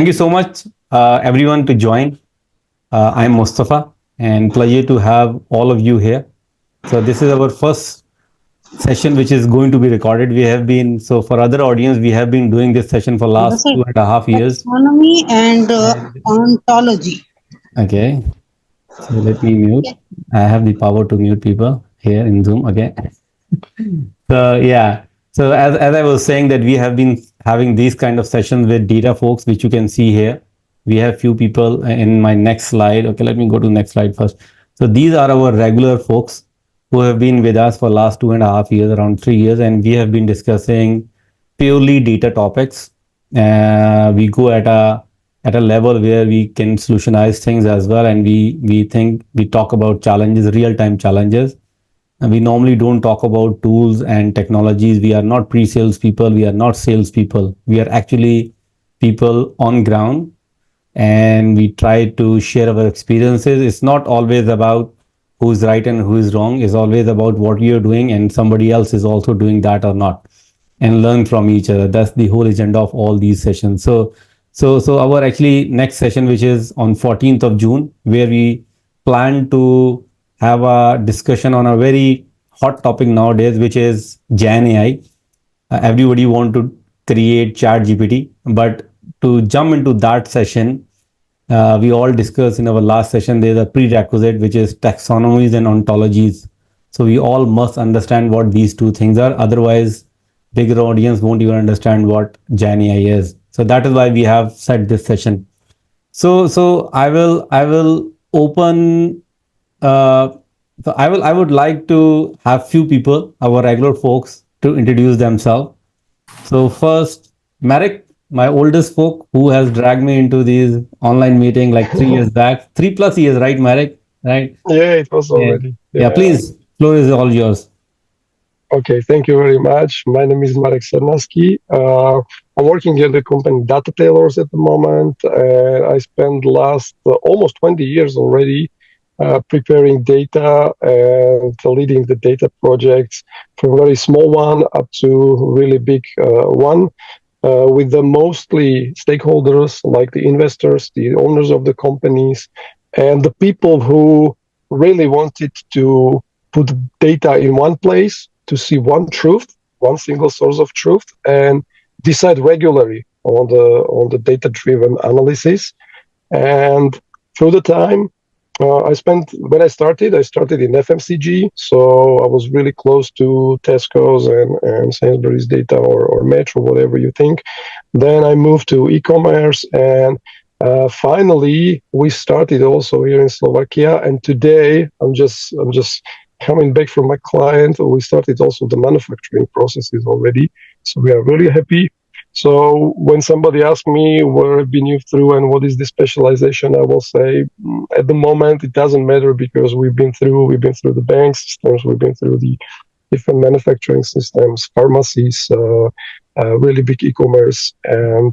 Thank you so much, everyone, to join. I'm Mustafa, and pleasure to have all of you here. So this is our first session, which is going to be recorded. We have been for other audience, we have been doing this session for This last is 2.5 years. taxonomy and And ontology. okay, so let me mute. I have the power to mute people here in Zoom. Okay. So yeah. So as I was saying that we have been having these kind of sessions with data folks, which you can see here. We have few people in my next slide. Okay, let me go to next slide first. So these are our regular folks who have been with us for last 2.5 years, around 3 years, and we have been discussing purely data topics. We go at a level where we can solutionize things as well, and we talk about challenges, real time challenges. And we normally don't talk about tools and technologies. We are not pre-sales people. We are not sales people. We are actually people on ground, and we try to share our experiences. It's not always about who's right and who is wrong. It's always about what you're doing and somebody else is also doing that or not, and learn from each other. That's the whole agenda of all these sessions. So our actually next session, which is on 14th of June, where we plan to have a discussion on a very hot topic nowadays, which is Gen AI. Everybody want to create chat GPT, but to jump into that session, we all discussed in our last session, there's a prerequisite, which is taxonomies and ontologies. So we all must understand what these two things are. Otherwise, bigger audience won't even understand what Gen AI is. So that is why we have set this session. So I will open. I would like to have few people, our regular folks, to introduce themselves. So first, Marek, my oldest folk, who has dragged me into these online meeting like 3 years back, 3+ years, right, Marek? Right? Yeah, it was Yeah. already. Yeah. Please, floor is all yours. Okay, thank you very much. My name is Marek Sernaski. I'm working at the company Data Tailors at the moment. I spent last almost 20 years already preparing data and leading the data projects from a very small one up to really big one. With the mostly stakeholders like the investors, the owners of the companies, and the people who really wanted to put data in one place to see one truth, one single source of truth, and decide regularly on the data-driven analysis. And through the time, when I started in FMCG, so I was really close to Tesco's and Sainsbury's data or Metro, whatever you think. Then I moved to e-commerce, and finally we started also here in Slovakia. And today I'm just coming back from my client. We started also the manufacturing processes already, so we are really happy. So when somebody asks me where I've been through and what is the specialization, I will say at the moment it doesn't matter, because we've been through the bank systems, we've been through the different manufacturing systems, pharmacies, really big e-commerce, and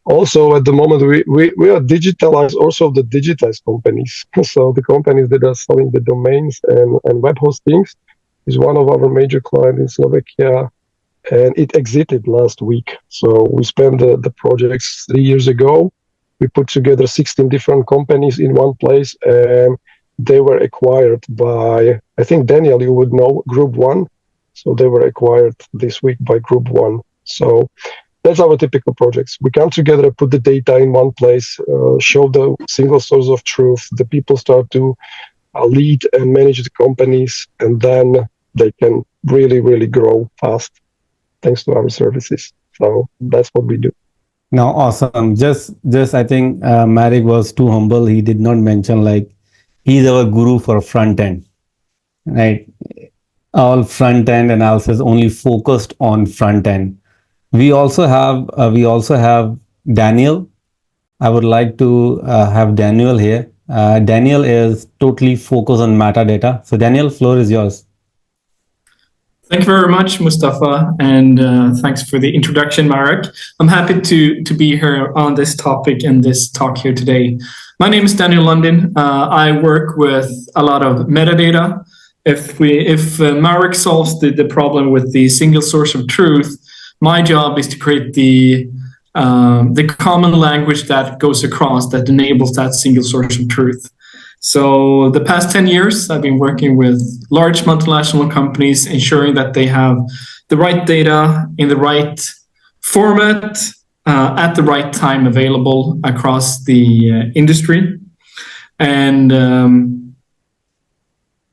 also at the moment we are digitalized, also the digitized companies. So the companies that are selling the domains and web hostings is one of our major clients in Slovakia. And it exited last week. So we spent the projects 3 years ago. We put together 16 different companies in one place, and they were acquired by, I think, Daniel, you would know, Group One. So they were acquired this week by Group One. So that's our typical projects. We come together, put the data in one place, show the single source of truth. The people start to lead and manage the companies, and then they can really, really grow fast, thanks to our services. So that's what we do. No, awesome. Just I think Marek was too humble. He did not mention like he's our guru for front end, right? All front end analysis only focused on front end. We also have Daniel. I would like to have Daniel here. Daniel is totally focused on metadata. So Daniel, floor is yours. Thank you very much, Mustafa, and thanks for the introduction, Marek. I'm happy to be here on this topic and this talk here today. My name is Daniel London. I work with a lot of metadata. If Marek solves the problem with the single source of truth, my job is to create the the common language that goes across, that enables that single source of truth. So the past 10 years, I've been working with large multinational companies, ensuring that they have the right data in the right format at the right time available across the industry. And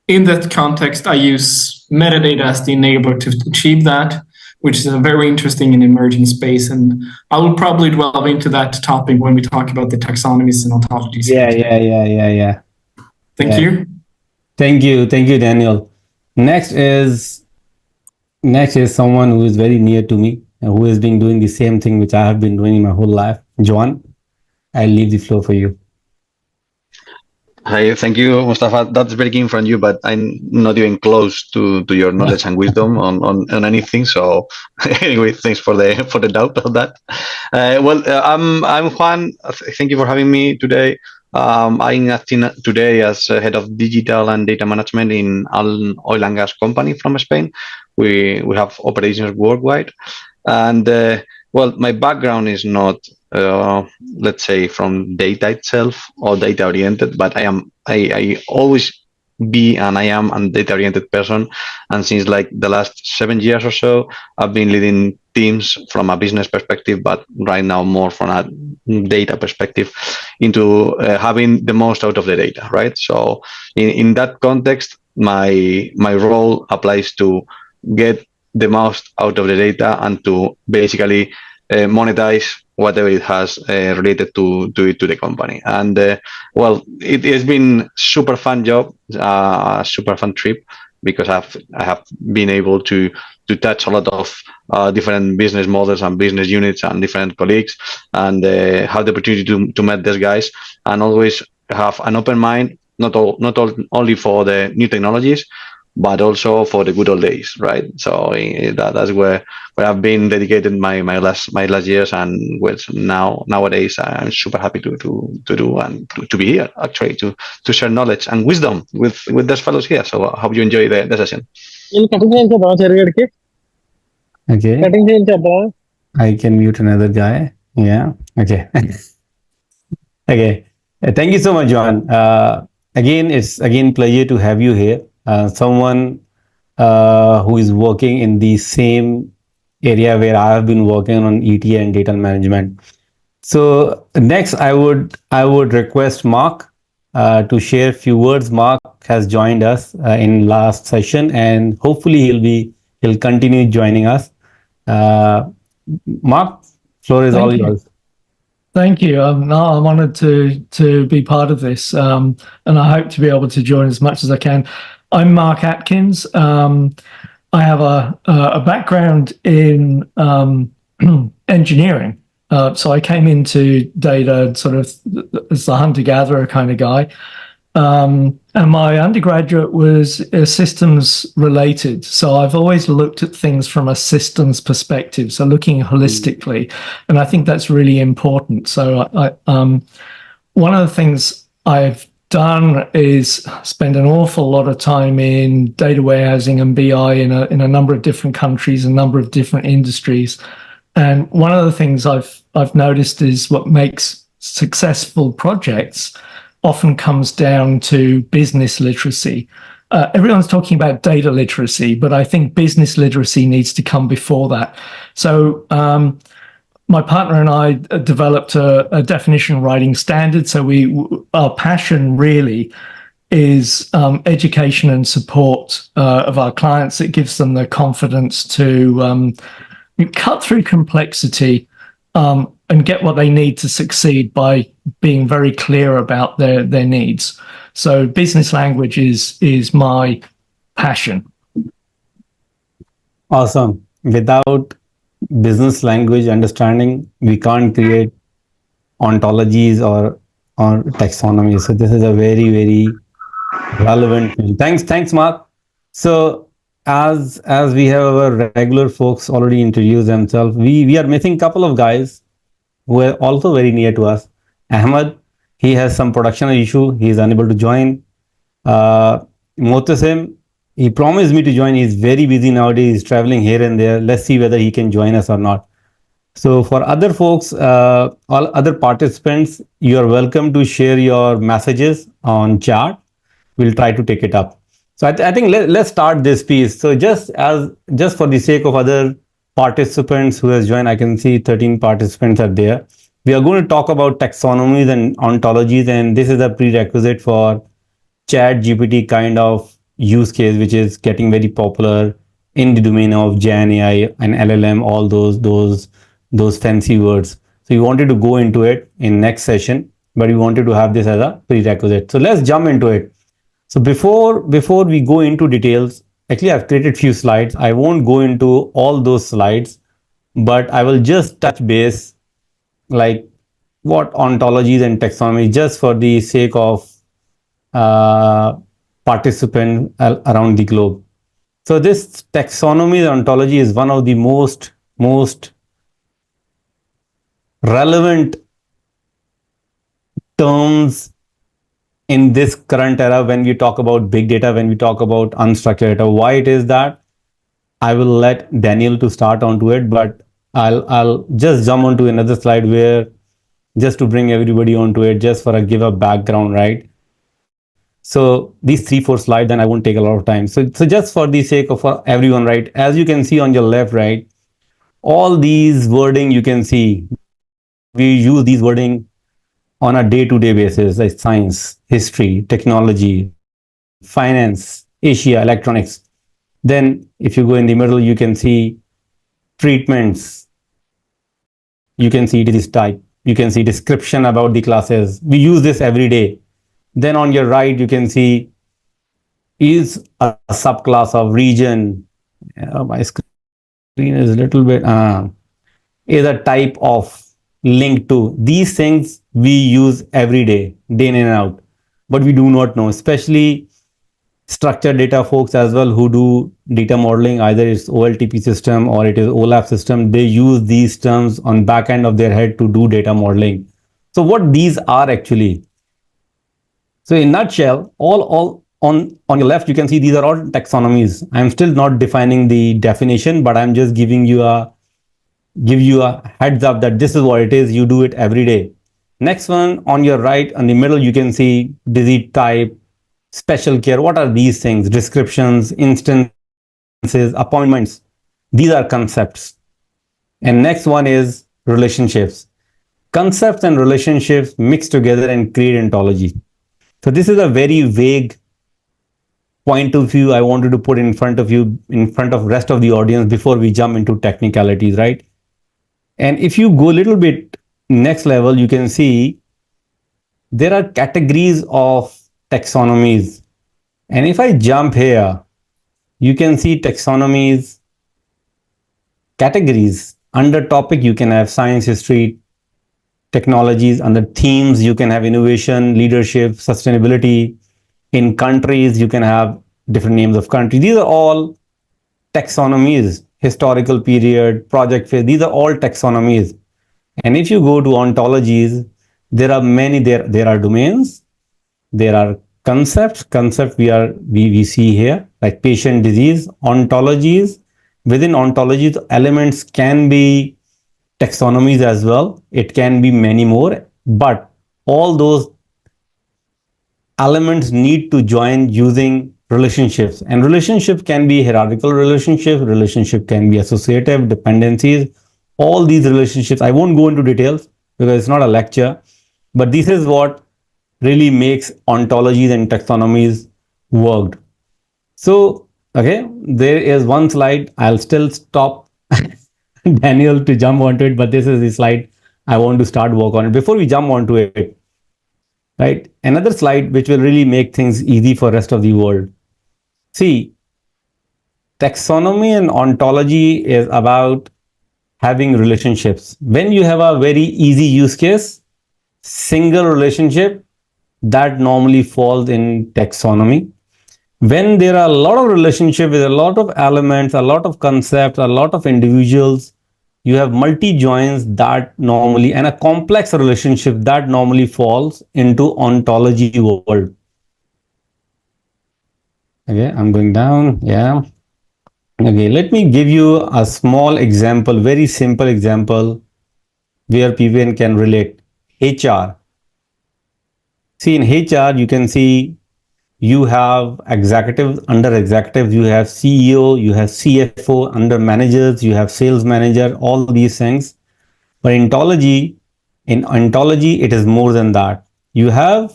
in that context, I use metadata as the enabler to achieve that, which is a very interesting and emerging space. And I will probably delve into that topic when we talk about the taxonomies and ontologies. Yeah. Thank you. Thank you, Daniel. Next is someone who is very near to me, who has been doing the same thing which I have been doing my whole life. Joan, I'll leave the floor for you. Hi, thank you, Mustafa. That's very keen from you, but I'm not even close to your knowledge and wisdom on anything. So anyway, thanks for the doubt of that. I'm Juan. Thank you for having me today. I'm acting today as head of digital and data management in an oil and gas company from Spain. We have operations worldwide, and my background is not let's say from data itself or data oriented, but I always be and I am a data oriented person, and since like the last 7 years or so I've been leading teams from a business perspective, but right now more from a data perspective into having the most out of the data, right? So in that context, my role applies to get the most out of the data and to basically monetize whatever it has related to the company. And it has been super fun job, super fun trip, because I have been able to touch a lot of different business models and business units and different colleagues, and have the opportunity to meet these guys, and always have an open mind, not only for the new technologies, but also for the good old days, right? So that's where I've been dedicated my last years, and which nowadays I'm super happy to do and to be here actually to share knowledge and wisdom with those fellows here. So I hope you enjoy the session. Okay. I can mute another guy. Yeah. Okay. Okay. Thank you so much, John. It's pleasure to have you here. Someone who is working in the same area where I have been working on ETA and data management. So next, I would request Mark to share a few words. Mark has joined us in last session, and hopefully he'll continue joining us. Mark, floor is all yours. Thank you. I'm honored to be part of this, and I hope to be able to join as much as I can. I'm Mark Atkins. I have a background in engineering. So I came into data sort of as a hunter-gatherer kind of guy. And my undergraduate was systems related. So I've always looked at things from a systems perspective, so looking holistically. And I think that's really important. So one of the things I've done is spend an awful lot of time in data warehousing and BI in a number of different countries, a number of different industries. And one of the things I've noticed is what makes successful projects often comes down to business literacy. Everyone's talking about data literacy, but I think business literacy needs to come before that. So my partner and I developed a definition writing standard. So our passion really is education and support of our clients. It gives them the confidence to cut through complexity and get what they need to succeed by being very clear about their needs. So business language is my passion. Awesome. Without business language understanding, we can't create ontologies or taxonomies. So this is a very, very relevant thing. Thanks, Mark. So as we have our regular folks already introduced themselves, we are missing a couple of guys who are also very near to us. Ahmed, he has some production issue. He is unable to join. Motasim, he promised me to join. He's very busy nowadays. He's traveling here and there. Let's see whether he can join us or not. So for other folks, all other participants, you are welcome to share your messages on chat. We'll try to take it up. So I think let's start this piece. So just for the sake of other participants who has joined, I can see 13 participants are there. We are going to talk about taxonomies and ontologies, and this is a prerequisite for chat GPT kind of use case, which is getting very popular in the domain of Gen AI and LLM, all those fancy words. So we wanted to go into it in next session, but we wanted to have this as a prerequisite. So let's jump into it. So before we go into details, actually I've created few slides. I won't go into all those slides, but I will just touch base like what ontologies and taxonomy, just for the sake of uh, participant around the globe. So this taxonomy ontology is one of the most relevant terms in this current era when we talk about big data, when we talk about unstructured data. Why it is that, I will let Daniel to start onto it, but I'll just jump onto another slide where just to bring everybody onto it, just for a give a background, right? So these 3-4 slides, then I won't take a lot of time. So just for the sake of everyone, right? As you can see on your left, right? All these wording you can see, we use these wording on a day-to-day basis, like science, history, technology, finance, Asia, electronics. Then if you go in the middle, you can see treatments, you can see disease type, you can see description about the classes. We use this every day. Then on your right, you can see is a subclass of region. My screen is a little bit, is a type of link to. These things we use every day in and out, but we do not know, especially structured data folks as well who do data modeling, either it's OLTP system or it is OLAP system. They use these terms on back end of their head to do data modeling. So what these are actually, so in nutshell, all on your left, you can see these are all taxonomies. I'm still not defining the definition, but I'm just giving you a heads up that this is what it is. You do it every day. Next one on your right, on the middle, you can see disease type, special care. What are these things? Descriptions, instances, appointments. These are concepts. And next one is relationships. Concepts and relationships mix together and create ontology. So this is a very vague point of view I wanted to put in front of you, in front of rest of the audience before we jump into technicalities, right? And if you go a little bit next level, you can see there are categories of taxonomies. And if I jump here, you can see taxonomies, categories. Under topic, you can have science, history, technologies. Under themes, you can have innovation, leadership, sustainability. In countries, you can have different names of countries. These are all taxonomies. Historical period, project phase, these are all taxonomies. And if you go to ontologies, there are many, there are domains, there are concepts we see here, like patient, disease. Ontologies, within ontologies, elements can be taxonomies as well. It can be many more, but all those elements need to join using relationships. And relationship can be hierarchical relationship can be associative, dependencies. All these relationships, I won't go into details because it's not a lecture, but this is what really makes ontologies and taxonomies worked. So, okay, there is one slide. I'll still stop Daniel to jump onto it, but this is the slide I want to start work on it. Before we jump onto it, right? Another slide which will really make things easy for rest of the world. See, taxonomy and ontology is about having relationships. When you have a very easy use case, single relationship, that normally falls in taxonomy. When there are a lot of relationship with a lot of elements, a lot of concepts, a lot of individuals, you have multi-joins that normally, and a complex relationship that normally falls into ontology world. Okay, I'm going down. Yeah. Okay, let me give you a small example, very simple example where people can relate. HR. See, in HR, you can see you have executives, under executives, you have CEO, you have CFO, under managers, you have sales manager, all these things. But in ontology, it is more than that. You have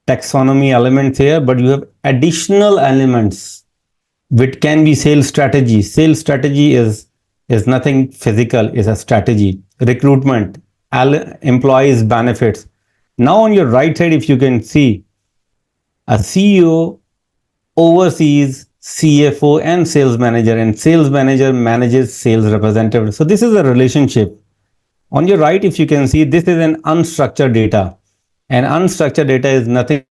taxonomy elements here, but you have additional elements which can be sales strategy. Sales strategy is nothing physical, is a strategy. Recruitment, employees benefits. Now on your right side, if you can see, a CEO oversees CFO and sales manager manages sales representative. So this is a relationship. On your right, if you can see, this is an unstructured data. And unstructured data is nothing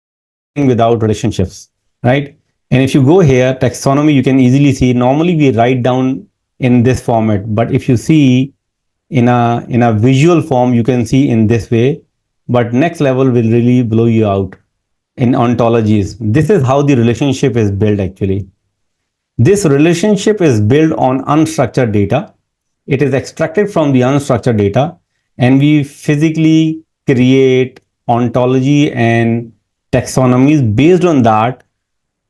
without relationships, right? And if you go here, taxonomy, you can easily see, normally we write down in this format, but if you see in a visual form, you can see in this way, but next level will really blow you out in ontologies. This is how the relationship is built actually. This relationship is built on unstructured data. It is extracted from the unstructured data, and we physically create ontology and taxonomies based on that.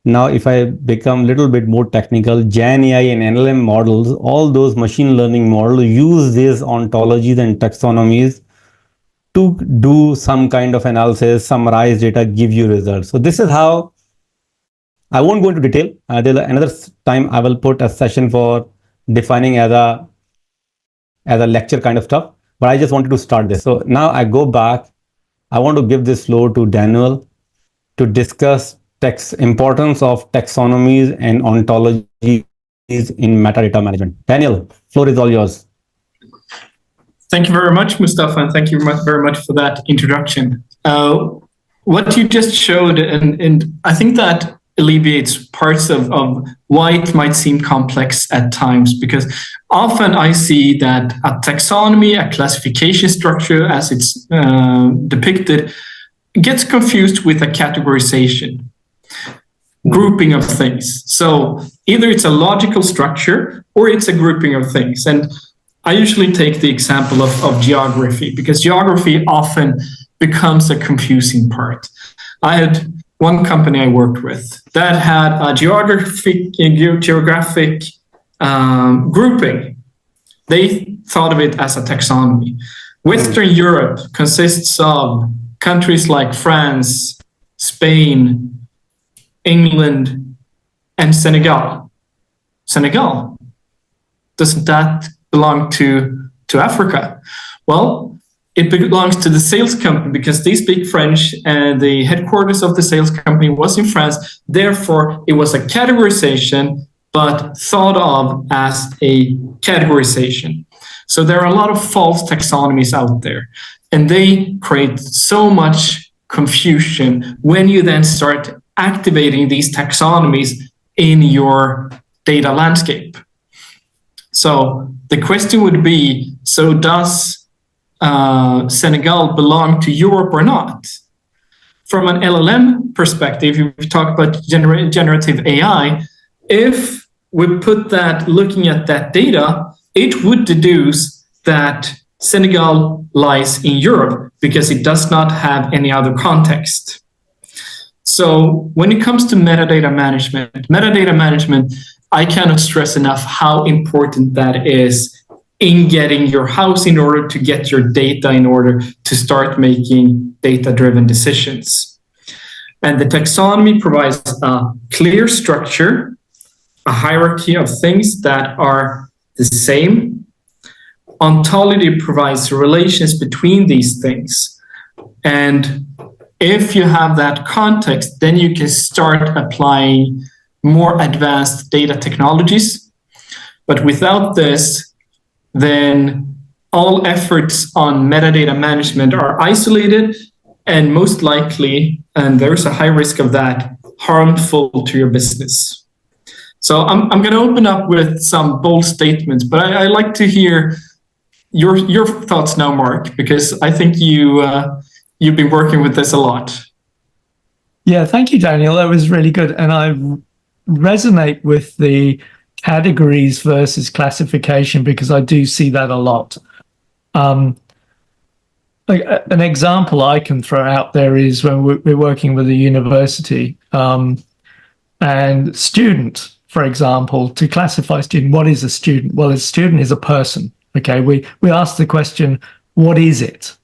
Now, if I become a little bit more technical, Gen AI and NLM models, all those machine learning models use these ontologies and taxonomies to do some kind of analysis, summarize data, give you results. So this is how, I won't go into detail. Another time I will put a session for defining as a lecture kind of stuff, but I just wanted to start this. So now I go back. I want to give this floor to Daniel to discuss importance of taxonomies and ontologies in metadata management. Daniel, floor is all yours. Thank you very much, Mustafa, and thank you very much for that introduction. What you just showed, and I think that alleviates parts of why it might seem complex at times, because often I see that a taxonomy, a classification structure as it's depicted, gets confused with a categorization, grouping of things. So either it's a logical structure or it's a grouping of things. And I usually take the example of geography, because geography often becomes a confusing part. I had one company I worked with that had a geographic grouping. They thought of it as a taxonomy. Western Europe consists of countries like France, Spain, England, and Senegal. Senegal, doesn't that belong to Africa? Well, it belongs to the sales company because they speak French and the headquarters of the sales company was in France. Therefore, it was a categorization, but thought of as a categorization. So there are a lot of false taxonomies out there, and they create so much confusion when you then start activating these taxonomies in your data landscape. So the question would be, so does Senegal belong to Europe or not? From an LLM perspective, if we talk about generative AI, if we put that, looking at that data, it would deduce that Senegal lies in Europe because it does not have any other context. So when it comes to metadata management, I cannot stress enough how important that is in getting your house in order to get your data in order to start making data-driven decisions. And the taxonomy provides a clear structure, a hierarchy of things that are the same. Ontology provides relations between these things. And if you have that context, then you can start applying more advanced data technologies. But without this, then all efforts on metadata management are isolated and most likely, and there's a high risk of that, harmful to your business. So I'm going to open up with some bold statements, but I like to hear your thoughts now, Mark, because I think you've been working with this a lot. Yeah, thank you, Daniel. That was really good. And I resonate with the categories versus classification because I do see that a lot. like an example I can throw out there is when we're working with a university and student, for example, to classify student, what is a student? Well, a student is a person. Okay, we ask the question, what is it?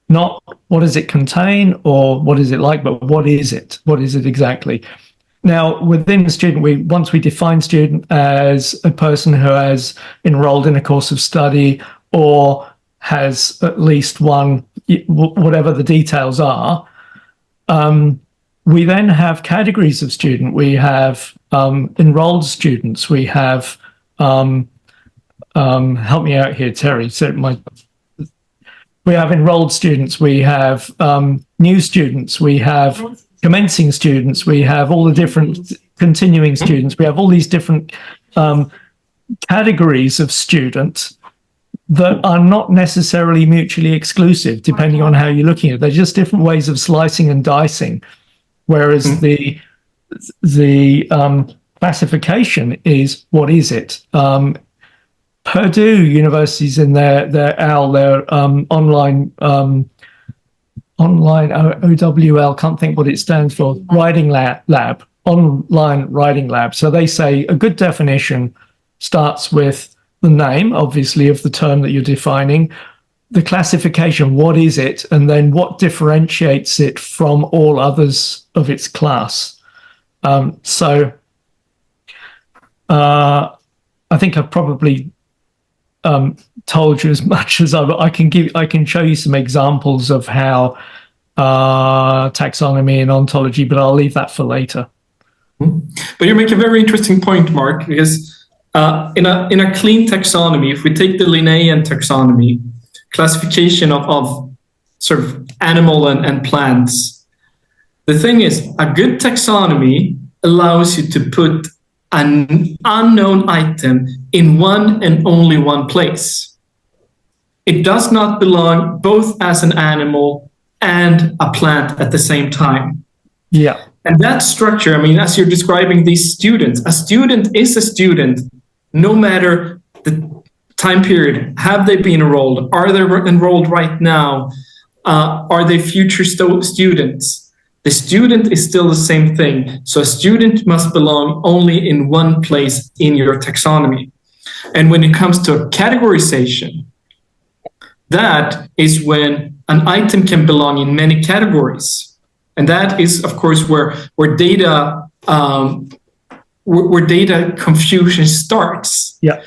Not what does it contain or what is it like, but what is it? What is it exactly? Now, within the student, once we define student as a person who has enrolled in a course of study or has at least one, whatever the details are, we then have categories of student. We have enrolled students. We have, help me out here, Terry. We have enrolled students. We have new students. We have commencing students. We have all the different continuing students. We have all these different categories of student that are not necessarily mutually exclusive, depending on how you're looking at it. They're just different ways of slicing and dicing. Whereas the classification is, what is it? Purdue University's in their OWL, their online OWL, can't think what it stands for, writing lab, online writing lab. So they say a good definition starts with the name, obviously, of the term that you're defining, the classification, what is it, and then what differentiates it from all others of its class. So I think I've probably told you as much as I can show you some examples of how taxonomy and ontology, but I'll leave that for later. But you make a very interesting point, Mark, because in a clean taxonomy, if we take the Linnaean taxonomy, classification of sort of animal and plants, the thing is, a good taxonomy allows you to put an unknown item in one and only one place. It does not belong both as an animal and a plant at the same time. Yeah. And that structure, I mean, as you're describing these students, a student is a student no matter the time period. Have they been enrolled? Are they enrolled right now? Are they future students? The student is still the same thing. So a student must belong only in one place in your taxonomy. And when it comes to categorization, that is when an item can belong in many categories. And that is, of course, where data confusion starts. Yeah.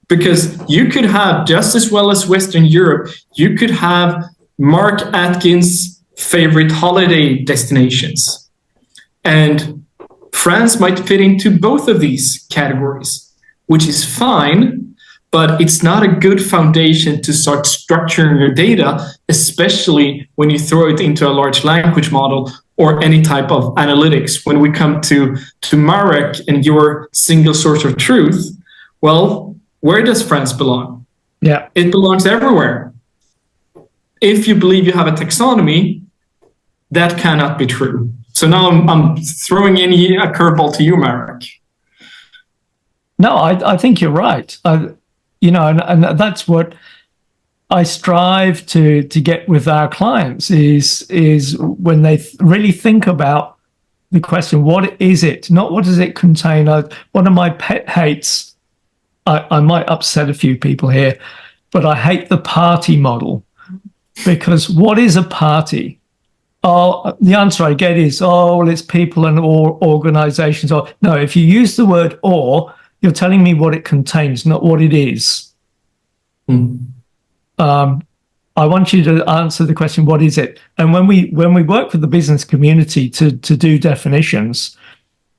Because you could have, just as well as Western Europe, you could have Mark Atkins' favorite holiday destinations. And France might fit into both of these categories, which is fine, but it's not a good foundation to start structuring your data, especially when you throw it into a large language model or any type of analytics. When we come to Marek and your single source of truth, well, where does France belong? Yeah, it belongs everywhere. If you believe you have a taxonomy, that cannot be true. So now I'm throwing in a curveball to you, Marek. No, I think you're right. And that's what I strive to get with our clients is when they really think about the question, what is it? Not what does it contain? One of my pet hates, I might upset a few people here, but I hate the party model, because what is a party? Oh, the answer I get is, well, it's people and or organizations. Or no, if you use the word or, you're telling me what it contains, not what it is. I want you to answer the question, what is it? And when we work with the business community to do definitions,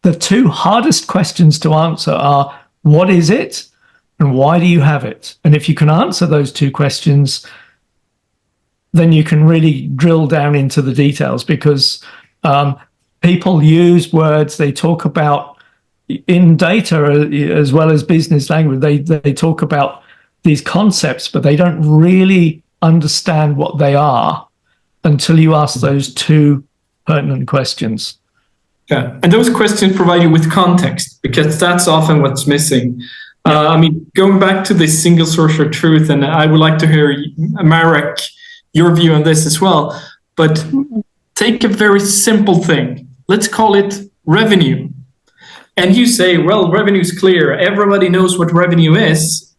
the two hardest questions to answer are, what is it? And why do you have it? And if you can answer those two questions, then you can really drill down into the details, because people use words, they talk about in data as well as business language, they talk about these concepts, but they don't really understand what they are until you ask those two pertinent questions. Yeah, and those questions provide you with context, because that's often what's missing. I mean, going back to this single source of truth, and I would like to hear Marek your view on this as well. But take a very simple thing. Let's call it revenue. And you say, well, revenue is clear. Everybody knows what revenue is,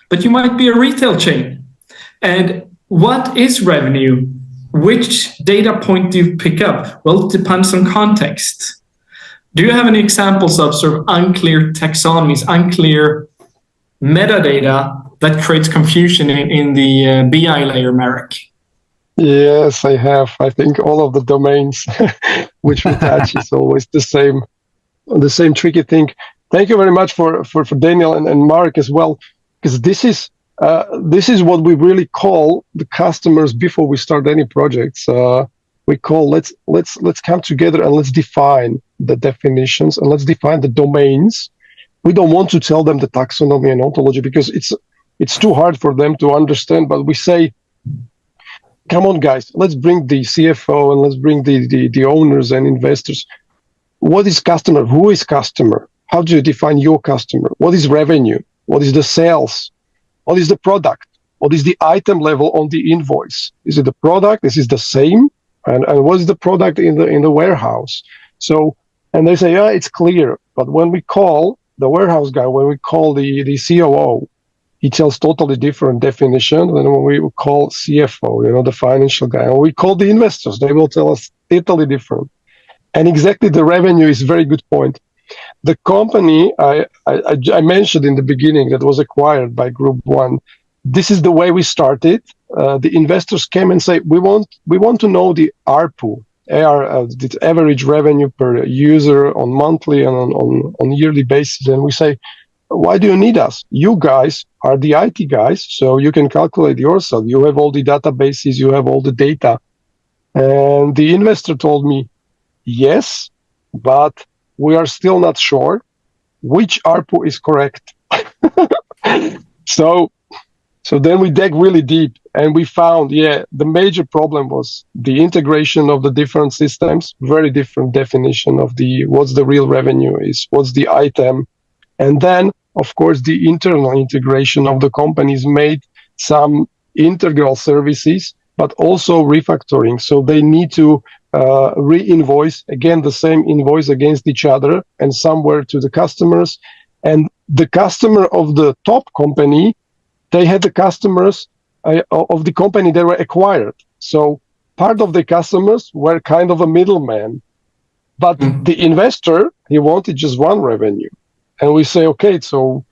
but you might be a retail chain. And what is revenue? Which data point do you pick up? Well, it depends on context. Do you have any examples of sort of unclear taxonomies, unclear metadata that creates confusion in the BI layer, Marek? Yes, I have. I think all of the domains which we touch is always the same tricky thing. Thank you very much for Daniel and Mark as well, because this is what we really call the customers before we start any projects. We call let's come together and let's define the definitions and let's define the domains. We don't want to tell them the taxonomy and ontology because it's too hard for them to understand. But we say, come on, guys, let's bring the CFO and let's bring the owners and investors. What is customer? Who is customer? How do you define your customer? What is revenue? What is the sales? What is the product? What is the item level on the invoice? Is it the product? Is it the same? And what is the product in the warehouse? So, and they say, yeah, it's clear. But when we call the warehouse guy, when we call the COO, he tells totally different definition than when we call CFO, the financial guy. And we call the investors, they will tell us totally different. And exactly the revenue is a very good point. The company I mentioned in the beginning that was acquired by Group 1, this is the way we started. The investors came and say, we want to know the ARPU, the average revenue per user on monthly and on yearly basis. And we say, why do you need us? You guys are the IT guys, so you can calculate yourself. You have all the databases, you have all the data. And the investor told me, yes, but we are still not sure which ARPU is correct. So then we dug really deep and we found, the major problem was the integration of the different systems, very different definition of what's the real revenue is, what's the item. And then, of course, the internal integration of the companies made some integral services, but also refactoring. So they need to re-invoice, again, the same invoice against each other and somewhere to the customers. And the customer of the top company, they had the customers of the company they were acquired. So part of the customers were kind of a middleman. But the investor, he wanted just one revenue. And we say, okay, so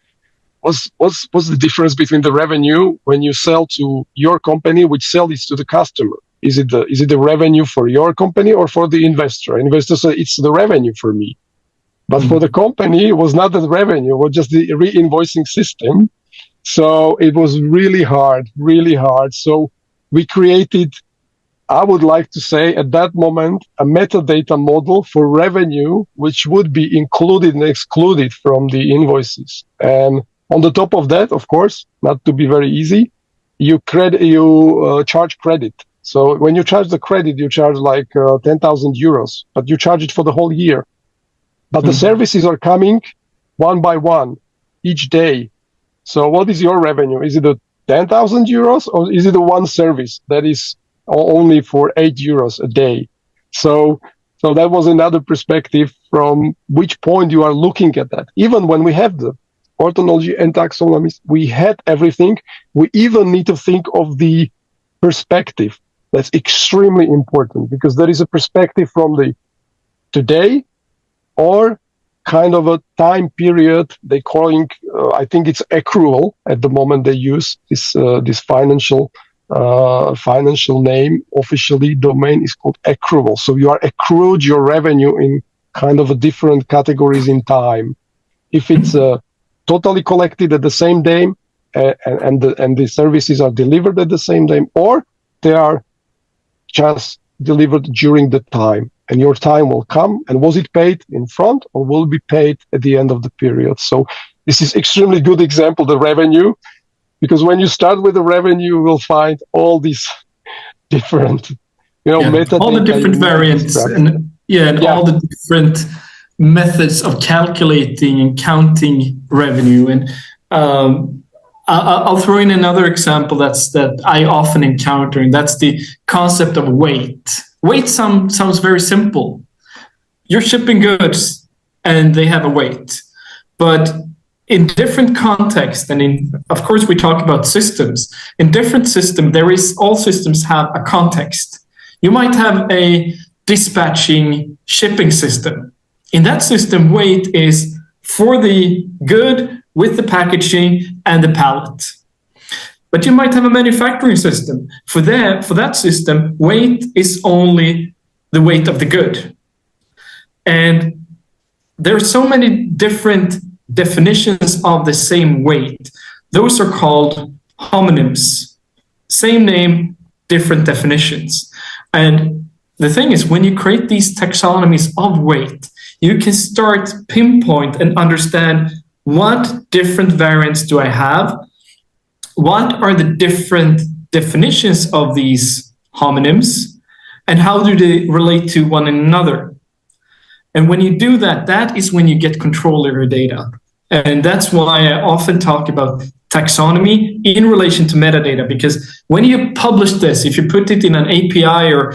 what's the difference between the revenue when you sell to your company, which sells it to the customer? Is it the revenue for your company or for the investor? Investor said it's the revenue for me. But for the company, it was not the revenue, it was just the re-invoicing system. So it was really hard. So we created, I would like to say at that moment, a metadata model for revenue, which would be included and excluded from the invoices. And on the top of that, of course, not to be very easy, you charge credit. So when you charge the credit, you charge like 10,000 euros, but you charge it for the whole year. But the services are coming one by one each day. So what is your revenue? Is it 10,000 euros or is it one service that is only for 8 euros a day? So that was another perspective from which point you are looking at that. Even when we have the ontology and taxonomies, we had everything. We even need to think of the perspective. That's extremely important because there is a perspective from the today or kind of a time period. They calling, I think it's accrual at the moment they use this financial name. Officially, domain is called accrual. So you are accrued your revenue in kind of a different categories in time. If it's totally collected at the same day and the services are delivered at the same time, or they are just delivered during the time. And your time will come, and was it paid in front or will be paid at the end of the period? So this is extremely good example, the revenue, because when you start with the revenue, you will find all these different, metadata. All the different variants all the different methods of calculating and counting revenue. And I'll throw in another example that I often encounter, and that's the concept of weight. Weight sounds very simple. You're shipping goods and they have a weight. But in different contexts, and of course we talk about systems, in different systems, all systems have a context. You might have a dispatching shipping system. In that system, weight is for the good with the packaging and the pallet. But you might have a manufacturing system. For that system, weight is only the weight of the good. And there are so many different definitions of the same weight. Those are called homonyms. Same name, different definitions. And the thing is, when you create these taxonomies of weight, you can start pinpoint and understand what different variants do I have? What are the different definitions of these homonyms? And how do they relate to one another? And when you do that, that is when you get control of your data. And that's why I often talk about taxonomy in relation to metadata, because when you publish this, if you put it in an API or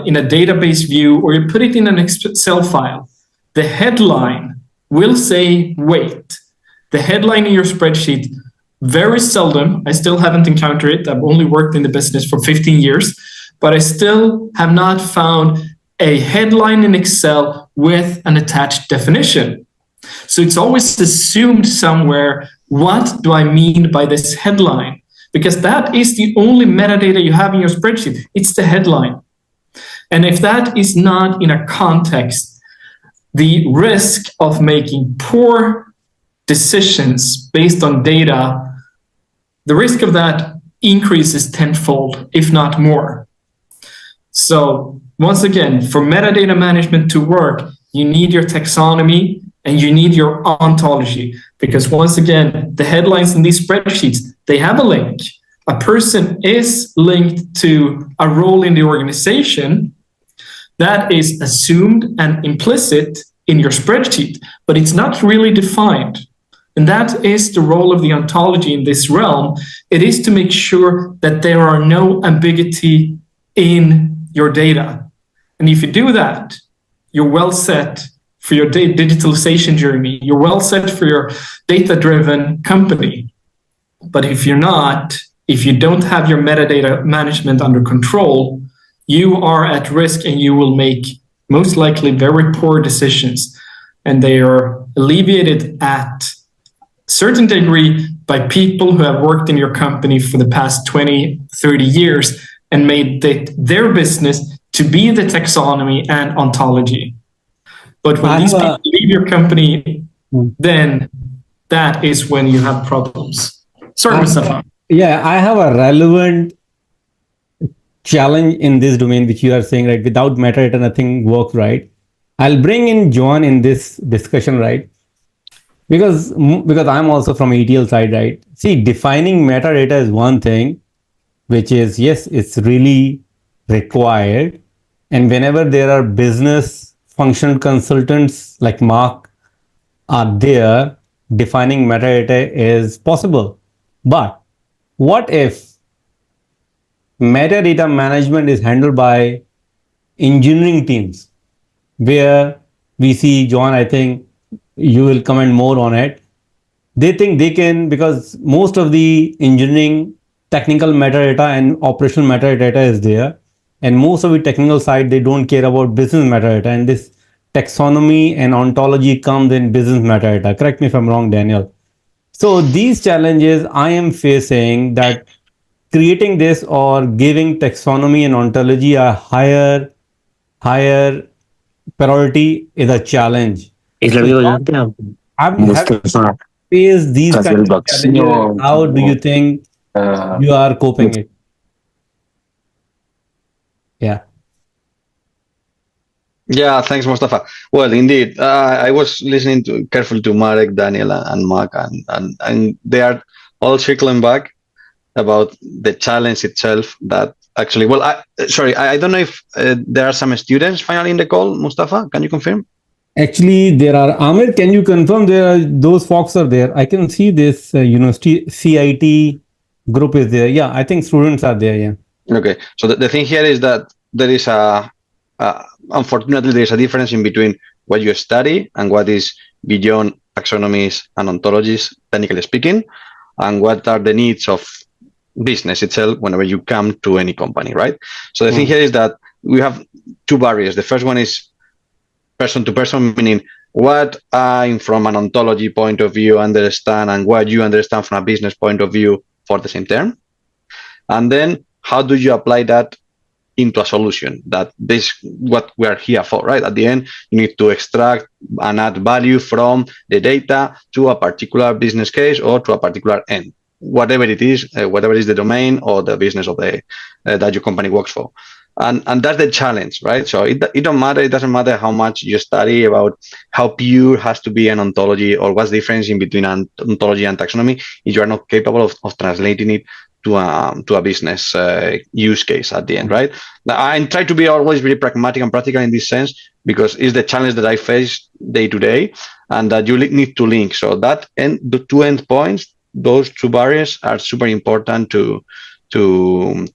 in a database view, or you put it in an Excel file, the headline will say weight. The headline in your spreadsheet, very seldom, I still haven't encountered it. I've only worked in the business for 15 years, but I still have not found a headline in Excel with an attached definition. So it's always assumed somewhere, what do I mean by this headline? Because that is the only metadata you have in your spreadsheet. It's the headline. And if that is not in a context, the risk of making poor decisions based on data, the risk of that increases tenfold, if not more. So once again, for metadata management to work, you need your taxonomy and you need your ontology, because once again, the headlines in these spreadsheets, they have a link. A person is linked to a role in the organization. That is assumed and implicit in your spreadsheet, but it's not really defined. And that is the role of the ontology in this realm. It is to make sure that there are no ambiguity in your data. And if you do that, you're well set for your digitalization journey. You're well set for your data-driven company. But if you're not, if you don't have your metadata management under control, you are at risk and you will make most likely very poor decisions. And they are alleviated at a certain degree by people who have worked in your company for the past 20, 30 years and made their business to be the taxonomy and ontology. But when these people leave your company, then that is when you have problems. Sorry, Mustafa. Yeah, I have a relevant challenge in this domain, which you are saying, right? Without metadata, nothing works, right? I'll bring in John in this discussion, right? Because I'm also from ETL side, right? See, defining metadata is one thing, which is, yes, it's really required. And whenever there are business function consultants like Mark are there, defining metadata is possible. But what if metadata management is handled by engineering teams, where we see, John, I think you will comment more on it. They think they can, because most of the engineering technical metadata and operational metadata is there. And most of the technical side, they don't care about business metadata. And this taxonomy and ontology comes in business metadata. Correct me if I'm wrong, Daniel. So these challenges I am facing, that creating this or giving taxonomy and ontology a higher priority is a challenge. So have faced these kind of challenges. How do you think you are coping it? Yeah. Yeah, thanks, Mustafa. Well, indeed, I was listening carefully to Marek, Daniel, and Mark, and they are all circling back about the challenge itself. That actually, well, I don't know if there are some students finally in the call. Mustafa, can you confirm? Actually, there are. Amir, can you confirm there are those folks are there? I can see this university CIT group is there. Yeah, I think students are there. Yeah. Okay, so the thing here is that there is unfortunately, there is a difference in between what you study and what is beyond taxonomies and ontologies, technically speaking, and what are the needs of business itself whenever you come to any company, right? So the thing here is that we have two barriers. The first one is person to person, meaning what I, from an ontology point of view, understand and what you understand from a business point of view for the same term. And then how do you apply that into a solution? That this what we are here for, right? At the end, you need to extract and add value from the data to a particular business case or to a particular end, whatever it is, whatever is the domain or the business of the that your company works for. And that's the challenge, right? So it don't matter. It doesn't matter how much you study about how pure has to be an ontology or what's the difference in between an ontology and taxonomy if you are not capable of translating it to a business use case at the end, right? I try to be always very pragmatic and practical in this sense because it's the challenge that I face day to day, and that you need to link. So that the two endpoints, those two barriers are super important to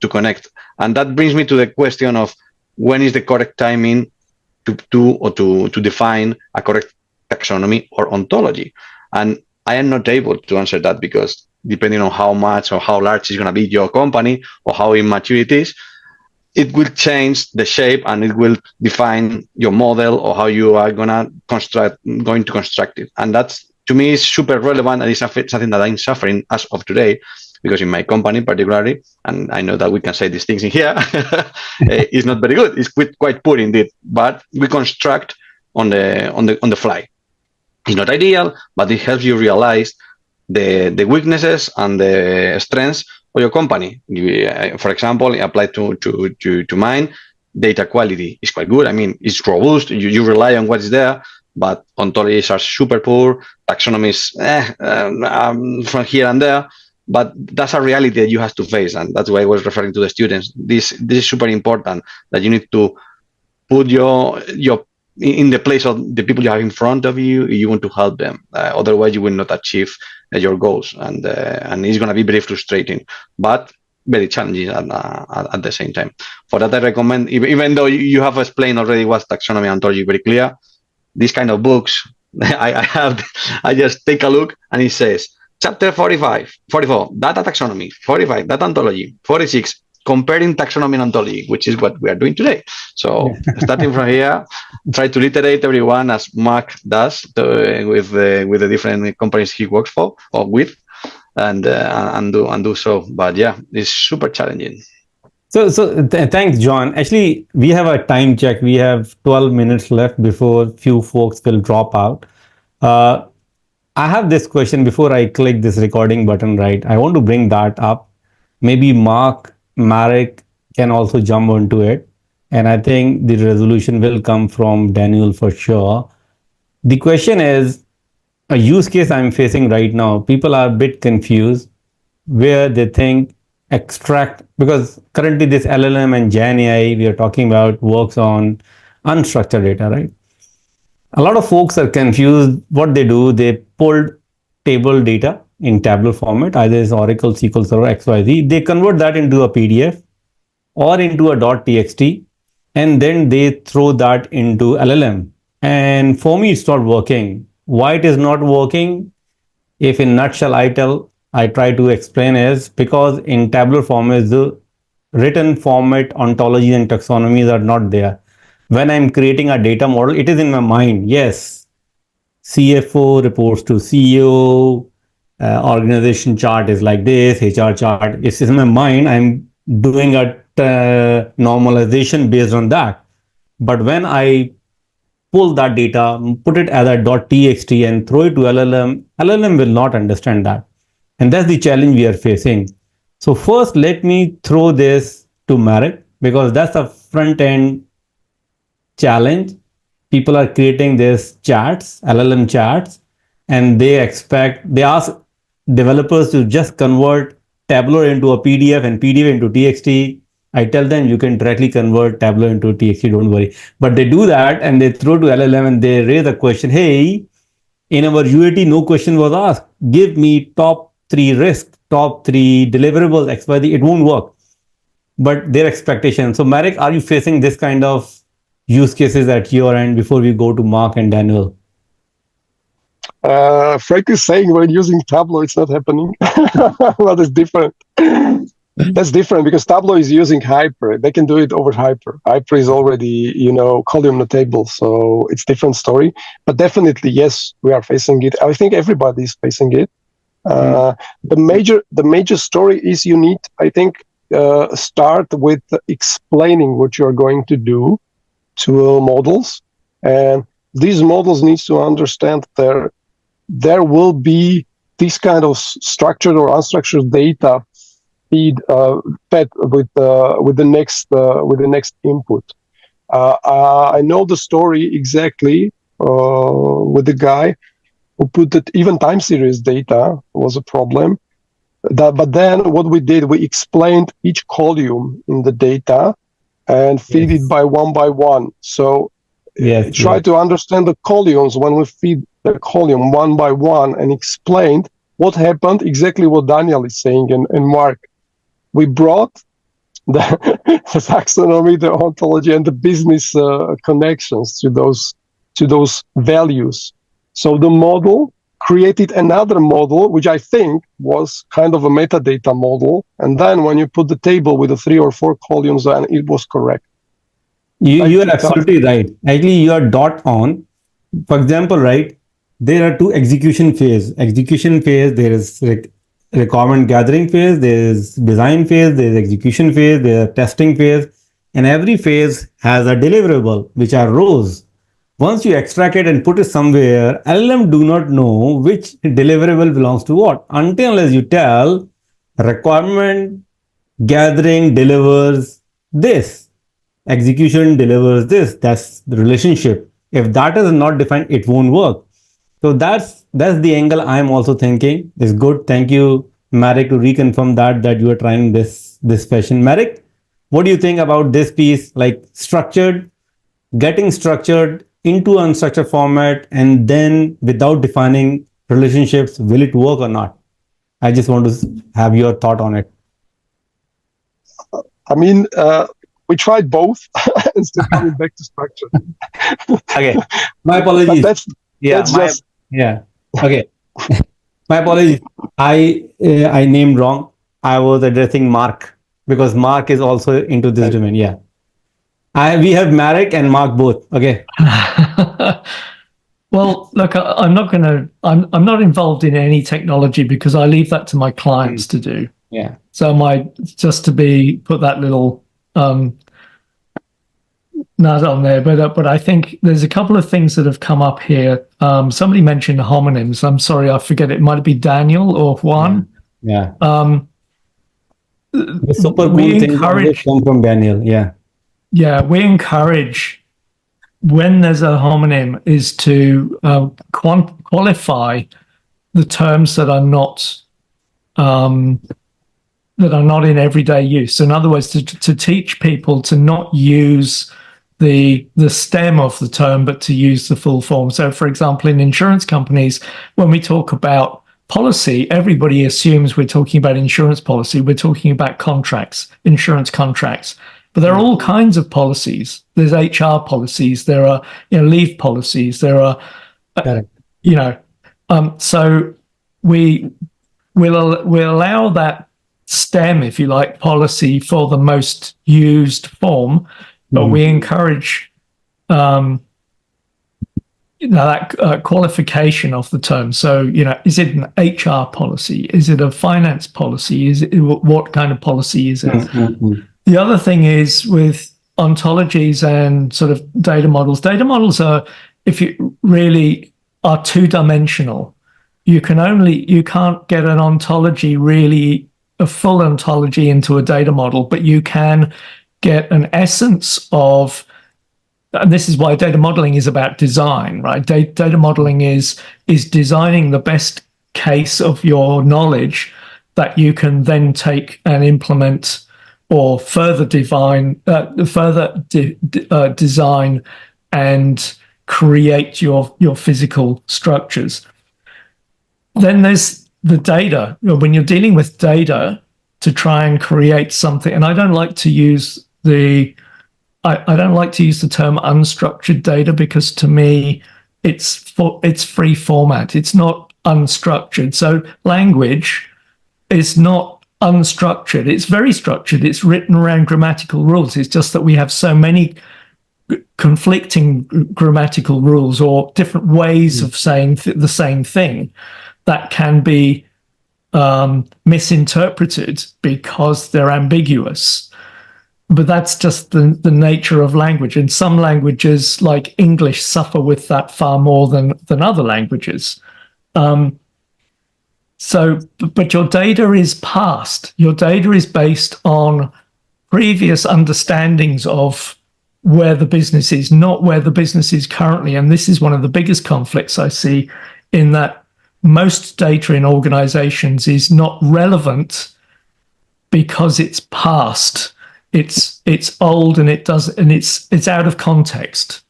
connect. And that brings me to the question of when is the correct timing to define a correct taxonomy or ontology. And I am not able to answer that because depending on how much or how large is going to be your company or how immature it is, it will change the shape and it will define your model or how you are going to construct it. And that's, to me, is super relevant, and it's something that I'm suffering as of today, because in my company particularly, and I know that we can say these things in here, it's not very good. It's quite poor indeed, but we construct on the fly. It's not ideal, but it helps you realize the weaknesses and the strengths of your company. For example, apply to mine, data quality is quite good. I mean, it's robust. You rely on what is there, but ontologies are super poor. Taxonomies from here and there. But that's a reality that you have to face, and that's why I was referring to the students. This is super important, that you need to put your in the place of the people you have in front of you. You want to help them, otherwise you will not achieve your goals, and it's going to be very frustrating, but very challenging at the same time. For that, I recommend, even though you have explained already what's taxonomy and ontology very clear, these kind of books, I just take a look and it says chapter 44, data taxonomy, 45, data ontology, 46, comparing taxonomy and ontology, which is what we are doing today. So starting from here, try to literate everyone as Mark does with the different companies he works for or with, and do so. But yeah, it's super challenging. So thanks, John. Actually, we have a time check. We have 12 minutes left before few folks will drop out. I have this question before I click this recording button, right? I want to bring that up. Maybe Marek can also jump onto it. And I think the resolution will come from Daniel for sure. The question is a use case I'm facing right now. People are a bit confused where they think extract, because currently this LLM and Gen AI we are talking about works on unstructured data, right? A lot of folks are confused. What they do, they pulled table data in tabular format, either is Oracle, SQL Server, XYZ. They convert that into a PDF or into a .txt, and then they throw that into LLM. And for me, it's not working. Why it is not working? If in nutshell I try to explain is because in tabular format, the written format, ontologies and taxonomies are not there. When I'm creating a data model, it is in my mind. Yes, CFO reports to CEO, organization chart is like this, HR chart. It's in my mind. I'm doing a normalization based on that. But when I pull that data, put it as a .txt and throw it to LLM will not understand that. And that's the challenge we are facing. So first, let me throw this to Marek, because that's a front end challenge. People are creating these chats, LLM chats, and they ask developers to just convert tabular into a PDF and PDF into TXT, I tell them you can directly convert Tableau into TXT, don't worry. But they do that and they throw to LLM and they raise a question. Hey, in our UAT, no question was asked. Give me top 3 risks, top 3 deliverables, XYZ. It won't work. But their expectation. So, Marek, are you facing this kind of use cases at your end before we go to Mark and Daniel? Frankly saying, when using Tableau, it's not happening. Well, that's different. That's different because Tableau is using Hyper. They can do it over Hyper. Hyper is already, columnar table, so it's different story. But definitely, yes, we are facing it. I think everybody is facing it. The major story is you need, I think, start with explaining what you're going to do to models, and these models needs to understand there will be this kind of structured or unstructured data feed fed with the next input. I know the story exactly with the guy who put that even time series data was a problem. But then what we did, we explained each column in the data and feed it by one. So try to understand the columns when we feed the column one by one and explained what happened, exactly what Daniel is saying and Mark. We brought the taxonomy, the ontology, and the business connections to those values. So the model created another model, which I think was kind of a metadata model. And then when you put the table with the 3 or 4 columns, then it was correct. You are absolutely right. Actually, you are dot on. For example, right, there are 2 execution phase. Execution phase, there is requirement gathering phase, there is design phase, there is execution phase, there is testing phase, and every phase has a deliverable, which are rows. Once you extract it and put it somewhere, LLM do not know which deliverable belongs to what until unless you tell requirement gathering delivers this, execution delivers this. That's the relationship. If that is not defined, it won't work. So that's the angle I'm also thinking. Is good. Thank you, Marek, to reconfirm that you are trying this session. Marek, what do you think about this piece? Like getting structured into unstructured format, and then without defining relationships, will it work or not? I just want to have your thought on it. I mean, we tried both and still coming back to structure. Okay, my apologies. Okay, my apologies. I named wrong. I was addressing Mark because Mark is also into this domain. Yeah. We have Marek and Mark both. Okay. Well, look, I'm not involved in any technology because I leave that to my clients to do. Yeah. So just to put that little nut on there, but I think there's a couple of things that have come up here. Somebody mentioned homonyms. I'm sorry, I forget. It might be Daniel or Juan. Yeah. The super cool things always come from Daniel. Yeah. Yeah, we encourage when there's a homonym is to qualify the terms that are not in everyday use. In other words, to teach people to not use the stem of the term, but to use the full form. So, for example, in insurance companies, when we talk about policy, everybody assumes we're talking about insurance policy. We're talking about contracts, insurance contracts. But there are all kinds of policies. There's HR policies. There are leave policies. There are, so we'll allow that stem, if you like, policy for the most used form, but we encourage that qualification of the term. So, is it an HR policy? Is it a finance policy? What kind of policy is it? The other thing is with ontologies and sort of data models. Data models are, if you really are 2-dimensional, you can't get an ontology, really a full ontology into a data model, but you can get an essence of, and this is why data modeling is about design, right? Data modeling is designing the best case of your knowledge that you can then take and implement or further design and create your physical structures. Then there's the data. When you're dealing with data to try and create something, and I don't like to use the term unstructured data, because to me it's free format. It's not unstructured. So language is not unstructured. It's very structured. It's written around grammatical rules. It's just that we have so many conflicting grammatical rules or different ways of saying the same thing that can be misinterpreted because they're ambiguous. But that's just the nature of language. And some languages, like English, suffer with that far more than other languages. But your data is past. Your data is based on previous understandings of where the business is, not where the business is currently. And this is one of the biggest conflicts I see, in that most data in organizations is not relevant because it's past. It's old, and it's out of context.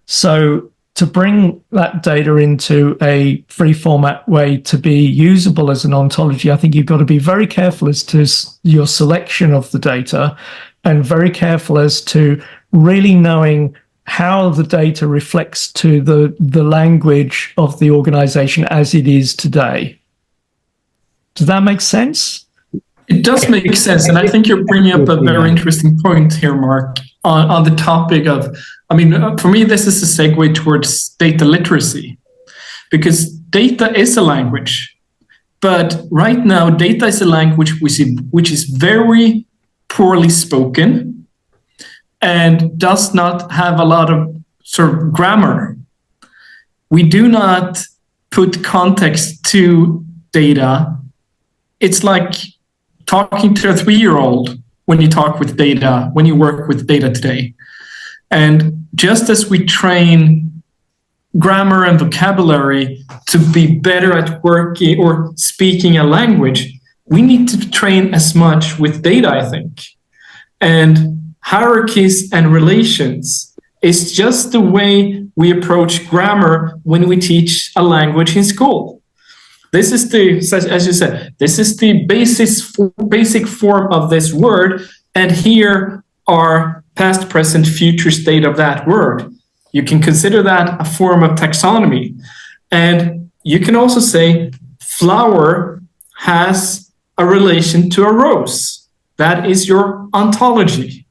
So to bring that data into a free format way to be usable as an ontology, I think you've got to be very careful as to your selection of the data, and very careful as to really knowing how the data reflects to the language of the organization as it is today. Does that make sense? It does make sense, and I think you're bringing up a very interesting point here, Mark, on the topic of, for me, this is a segue towards data literacy, because data is a language, but right now data is a language which is very poorly spoken and does not have a lot of sort of grammar. We do not put context to data. It's like talking to a 3-year-old when you talk with data, when you work with data today. And just as we train grammar and vocabulary to be better at working or speaking a language, we need to train as much with data, I think. And hierarchies and relations is just the way we approach grammar when we teach a language in school. This is as you said, this is the basic form of this word, and here are past, present, future state of that word. You can consider that a form of taxonomy. And you can also say flower has a relation to a rose. That is your ontology.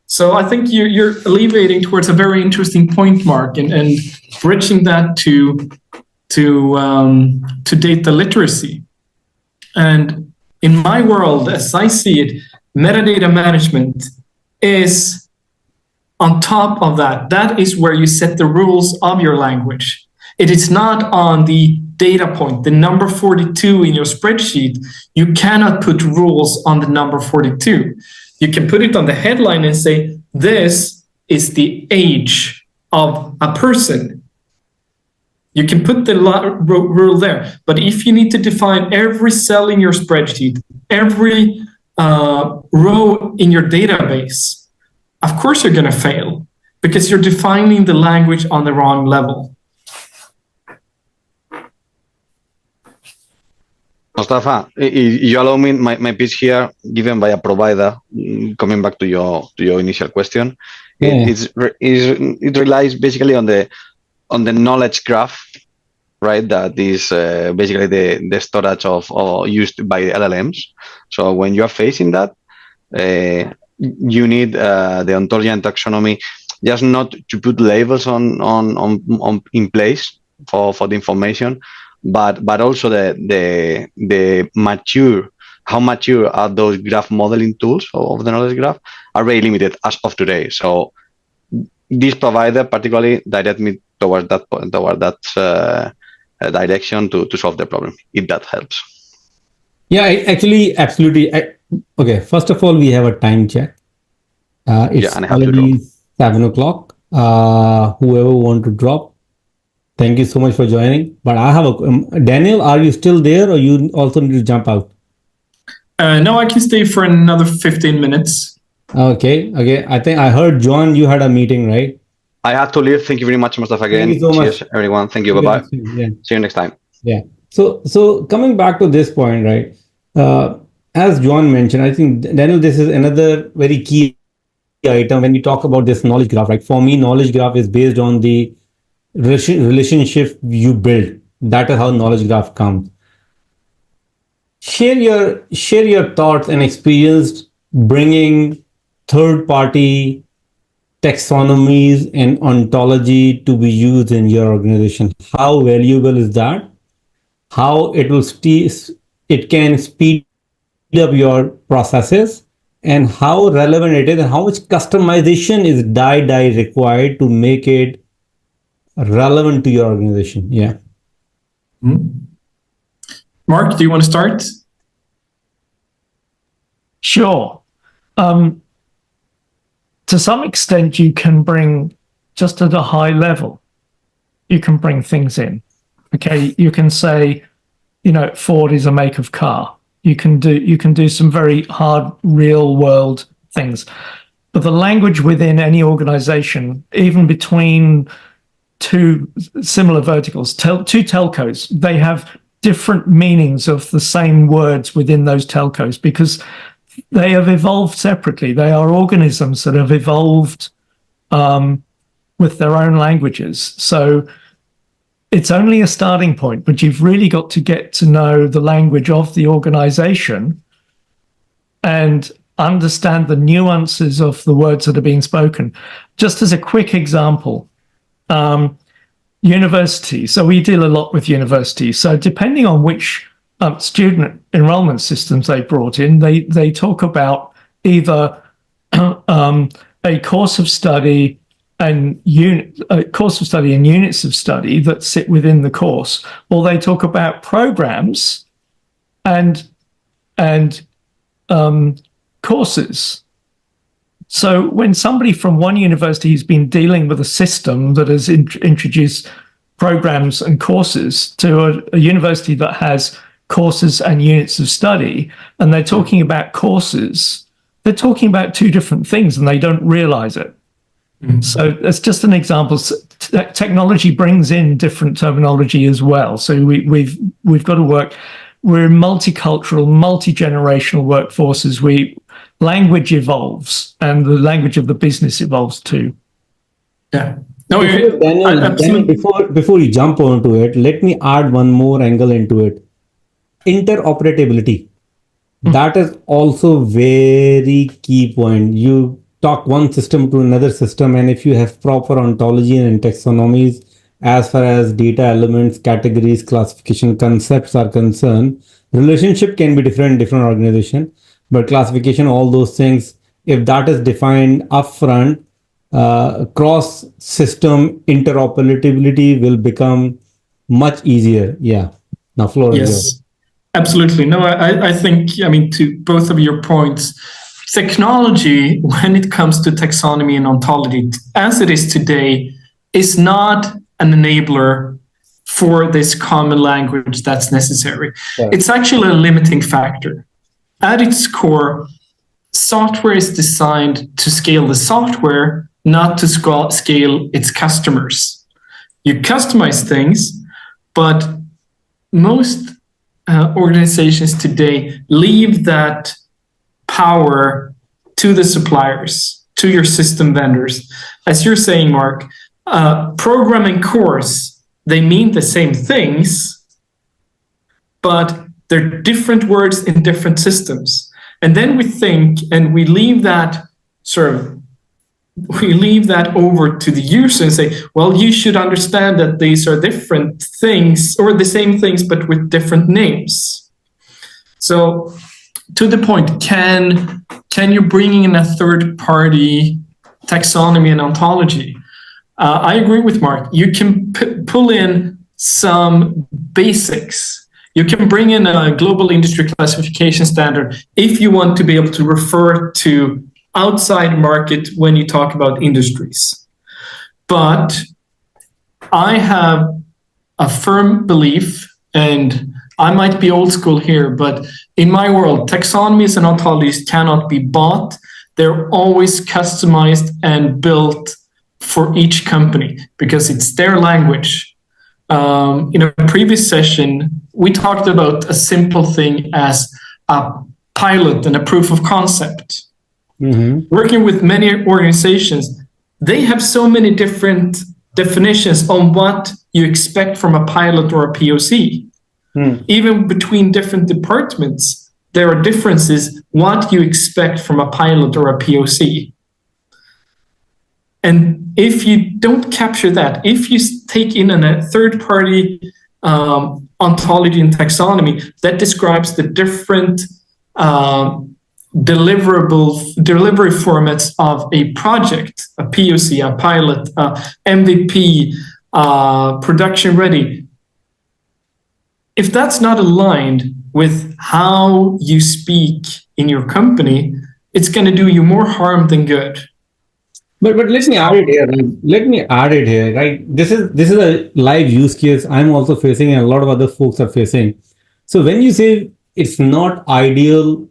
So I think you're elevating towards a very interesting point, Mark, and bridging that to data literacy. And in my world, as I see it, metadata management is on top of that. That is where you set the rules of your language. It is not on the data point, the number 42 in your spreadsheet. You cannot put rules on the number 42. You can put it on the headline and say, this is the age of a person. You can put the rule there, but if you need to define every cell in your spreadsheet, every row in your database, of course you're going to fail, because you're defining the language on the wrong level. Mustafa, you allow me my piece here, given by a provider, coming back to your initial question. Yeah. It relies basically on the knowledge graph, right? That is basically the storage of used by LLMs. So when you are facing that, you need the ontology and taxonomy just not to put labels on in place for the information, but also the how mature are those graph modeling tools of the knowledge graph are very limited as of today. So this provider particularly direct me toward that direction to solve the problem, if that helps. Yeah, actually, absolutely. Okay, first of all, we have a time check. It's already 7 o'clock. Whoever want to drop, thank you so much for joining. But I have Daniel, are you still there, or you also need to jump out? No, I can stay for another 15 minutes. Okay. I think I heard, John, you had a meeting, right? I have to leave. Thank you very much, Mustafa, again. Thank you so much. Cheers, everyone. Thank you. Okay, Bye-bye. yeah. See you next time. Yeah. So coming back to this point, right? As John mentioned, I think, Daniel, this is another very key item when you talk about this knowledge graph, right? For me, knowledge graph is based on the relationship you build. That is how knowledge graph comes. Share your thoughts and experience bringing third party taxonomies and ontology to be used in your organization. How valuable is that? How it can speed up your processes, and how relevant it is, and how much customization is die required to make it relevant to your organization. Yeah. Mark, do you want to start? Sure. To some extent, you can bring, just at a high level, you can bring things in. Okay, you can say, Ford is a make of car. You can do some very hard, real world things. But the language within any organization, even between two similar verticals, two telcos, they have different meanings of the same words within those telcos because they have evolved separately. They are organisms that have evolved with their own languages. So it's only a starting point, but you've really got to get to know the language of the organization and understand the nuances of the words that are being spoken. Just as a quick example, university. So we deal a lot with universities. So depending on which student enrollment systems they brought in, they talk about either a course of study and units of study that sit within the course, or they talk about programs and courses. So when somebody from one university has been dealing with a system that has introduced programs and courses to a university that has courses and units of study, and they're talking about courses, they're talking about two different things and they don't realize it. So that's just an example. Technology brings in different terminology as well. So we've got to work. We're multicultural, multi-generational workforces. Language evolves, and the language of the business evolves too. Yeah. No, Daniel, before you jump onto it, let me add one more angle into it. Interoperability. That is also very key point. You talk one system to another system, and if you have proper ontology and taxonomies as far as data elements, categories, classification concepts are concerned, relationship can be different in different organization, but classification, all those things, if that is defined upfront, cross system interoperability will become much easier. Yeah. Now, floor is yours. Absolutely. No, I think, to both of your points, technology, when it comes to taxonomy and ontology, as it is today, is not an enabler for this common language that's necessary. Yeah. It's actually a limiting factor. At its core, software is designed to scale the software, not to scale its customers. You customize things, but most organizations today leave that power to the suppliers, to your system vendors. As you're saying, Mark, program and course, they mean the same things, but they're different words in different systems. And then we think, and we leave that over to the user and say, well, you should understand that these are different things or the same things, but with different names. So to the point, can you bring in a third party taxonomy and ontology? I agree with Mark. You can pull in some basics. You can bring in a global industry classification standard if you want to be able to refer to outside market when you talk about industries. But I have a firm belief, and I might be old school here, but in my world, taxonomies and ontologies cannot be bought. They're always customized and built for each company because it's their language. In a previous session, we talked about a simple thing as a pilot and a proof of concept. Working with many organizations, they have so many different definitions on what you expect from a pilot or a POC. Even between different departments, there are differences what you expect from a pilot or a POC. And if you don't capture that, if you take in a third-party ontology and taxonomy that describes the different delivery formats of a project, a POC, a pilot, MVP, production ready, if that's not aligned with how you speak in your company, it's going to do you more harm than good. But let me add it here. Let me add it here. Right, this is a live use case I'm also facing, and a lot of other folks are facing. So when you say it's not ideal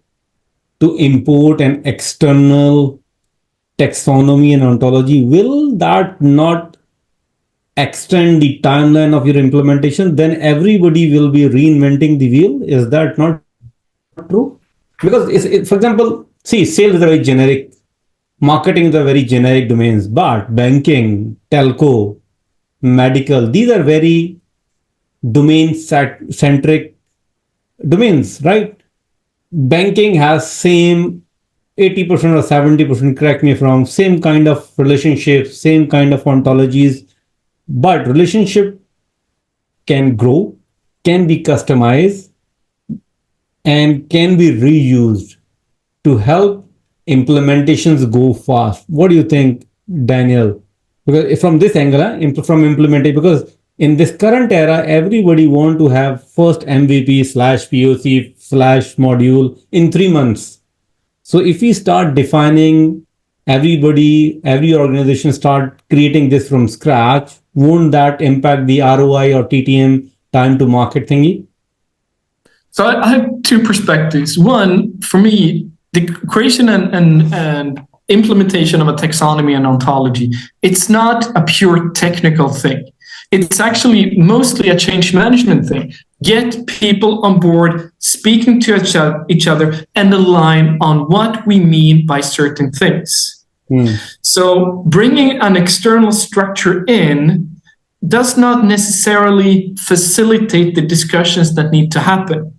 to import an external taxonomy and ontology, will that not extend the timeline of your implementation? Then everybody will be reinventing the wheel. Is that not true? Because for example, see, sales is a very generic, marketing is a very generic domains, but banking, telco, medical, these are very domain-centric domains, right? Banking has same 80% or 70%, correct me if I'm wrong, same kind of relationships, same kind of ontologies, but relationship can grow, can be customized, and can be reused to help implementations go fast. What do you think, Daniel? Because from this angle, from implementation, because in this current era, everybody want to have first MVP/POC/module in 3 months. So if we start defining every organization start creating this from scratch, won't that impact the ROI or TTM, time to market thingy? So I have two perspectives. One, for me, the creation and implementation of a taxonomy and ontology, it's not a pure technical thing. It's actually mostly a change management thing. Get people on board, speaking to each other, and align on what we mean by certain things. So bringing an external structure in does not necessarily facilitate the discussions that need to happen.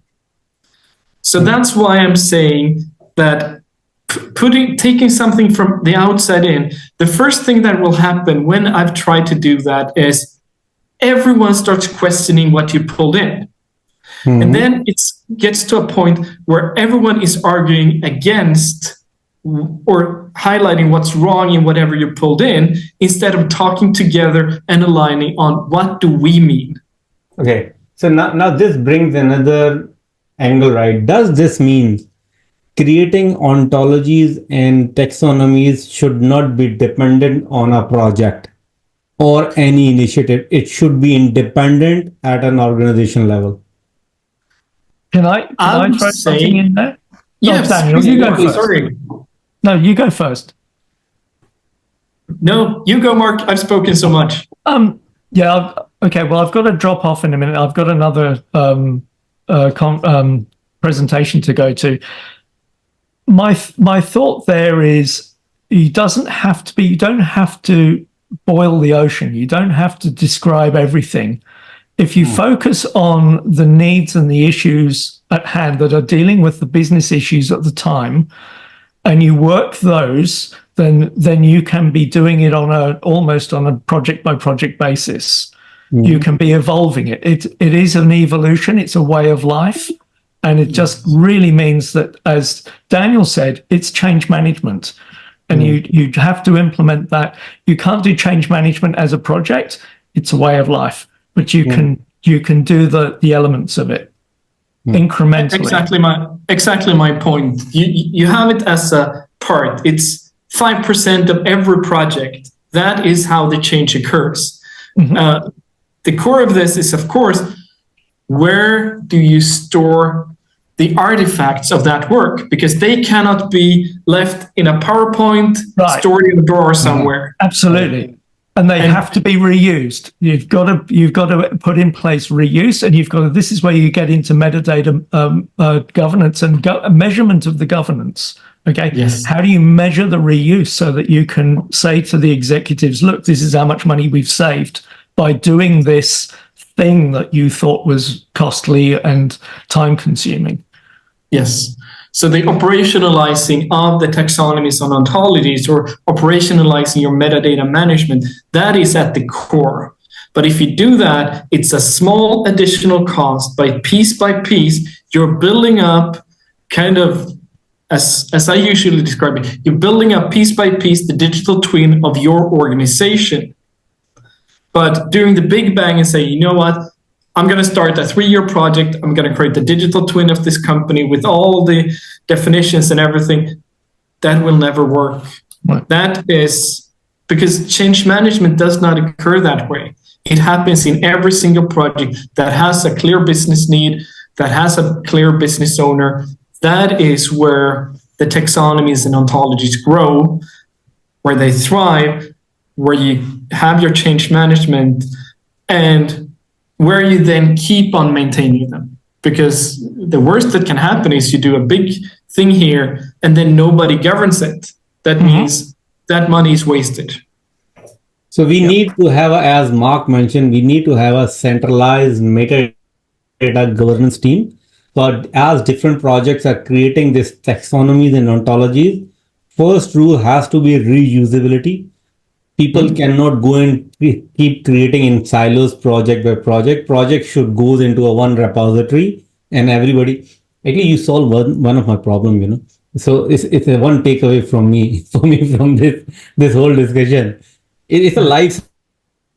So that's why I'm saying that taking something from the outside in, the first thing that will happen when I've tried to do that is everyone starts questioning what you pulled in. And then it gets to a point where everyone is arguing against or highlighting what's wrong in whatever you pulled in, instead of talking together and aligning on what do we mean. Okay, so now this brings another angle, right? Does this mean creating ontologies and taxonomies should not be dependent on a project or any initiative? It should be independent at an organization level. Can I throw something in there? Yes, Daniel, you go first. Sorry. No, you go first. No, you go, Mark. I've spoken so much. Yeah. Okay. Well, I've got to drop off in a minute. I've got another presentation to go to. My thought there is you don't have to boil the ocean. You don't have to describe everything. If you focus on the needs and the issues at hand that are dealing with the business issues at the time, and you work those, then you can be doing it almost on a project by project basis. You can be evolving it. It is an evolution. It's a way of life. And it just really means that, as Daniel said, it's change management. And you have to implement that. You can't do change management as a project. It's a way of life. But you can do the elements of it incrementally. Exactly my point. You have it as a part. It's 5% of every project. That is how the change occurs. The core of this is, of course, where do you store the artifacts of that work? Because they cannot be left in a PowerPoint, Right. stored in a drawer somewhere. Absolutely. And they have to be reused. You've got to put in place reuse, and this is where you get into metadata governance and measurement of the governance. Okay. Yes. How do you measure the reuse so that you can say to the executives, look, this is how much money we've saved by doing this thing that you thought was costly and time consuming? Yes. So the operationalizing of the taxonomies and ontologies, or operationalizing your metadata management, that is at the core. But if you do that, it's a small additional cost. By piece, you're building up kind of, as I usually describe it, you're building up piece by piece the digital twin of your organization. But doing the big bang and say, you know what, I'm going to start a 3-year project. I'm going to create the digital twin of this company with all the definitions and everything. That will never work. Right. That is because change management does not occur that way. It happens in every single project that has a clear business need, that has a clear business owner. That is where the taxonomies and ontologies grow, where they thrive, where you have your change management, and where you then keep on maintaining them. Because the worst that can happen is you do a big thing here and then nobody governs it. That means that money is wasted. So we need to have, as Mark mentioned, we need to have a centralized metadata governance team. But as different projects are creating this taxonomies and ontologies, first rule has to be reusability. People cannot go and keep creating in silos project by project. Project should go into a one repository, and everybody, actually you solve one of my problem, So it's a one takeaway from me from this whole discussion. It's a life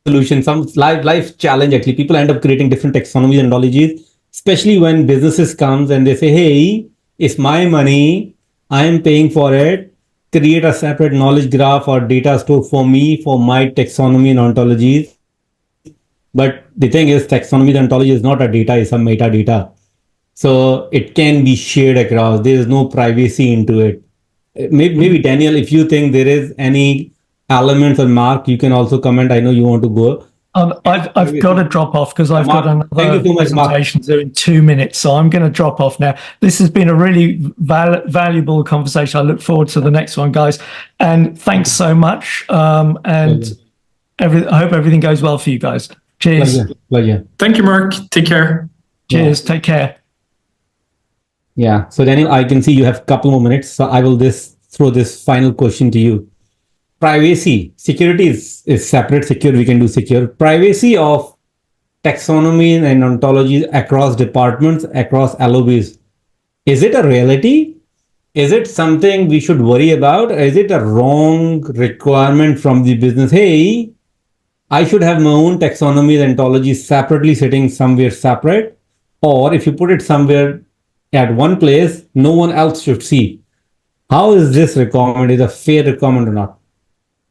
solution, some life challenge actually. People end up creating different taxonomies and ontologies, especially when businesses comes and they say, hey, it's my money, I am paying for it. Create a separate knowledge graph or data store for me for my taxonomy and ontologies. But the thing is, taxonomy and ontology is not a data, it's a metadata. So it can be shared across. There is no privacy into it. Maybe Daniel, if you think there is any elements, or Mark, you can also comment. I know you want to go. I've got to drop off because I've Mark, got another thank you so much, Mark. presentation to do in 2 minutes. So I'm going to drop off now. This has been a really valuable conversation. I look forward to the next one, guys. And thanks so much. And I hope everything goes well for you guys. Cheers. Pleasure. Thank you, Mark. Take care. Cheers. Take care. Yeah. So Daniel, I can see you have a couple more minutes. So I will just throw this final question to you. Privacy, security is separate. Secure, we can do secure. Privacy of taxonomy and ontologies across departments, across LOBs. Is it a reality? Is it something we should worry about? Is it a wrong requirement from the business? Hey, I should have my own taxonomy and ontologies separately sitting somewhere separate. Or if you put it somewhere at one place, no one else should see. How is this requirement? Is it a fair requirement or not?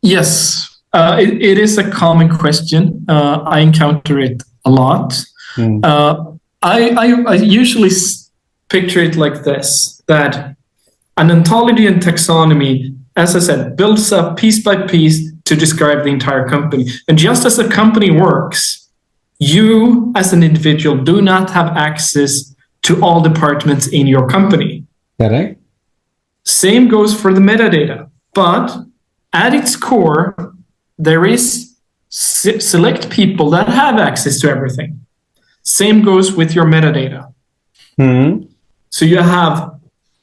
Yes, it is a common question. I encounter it a lot. I usually picture it like this, that an ontology and taxonomy, as I said, builds up piece by piece to describe the entire company. And just as a company works, you as an individual do not have access to all departments in your company. Correct. Same goes for the metadata, but at its core, there is select people that have access to everything. Same goes with your metadata. So you have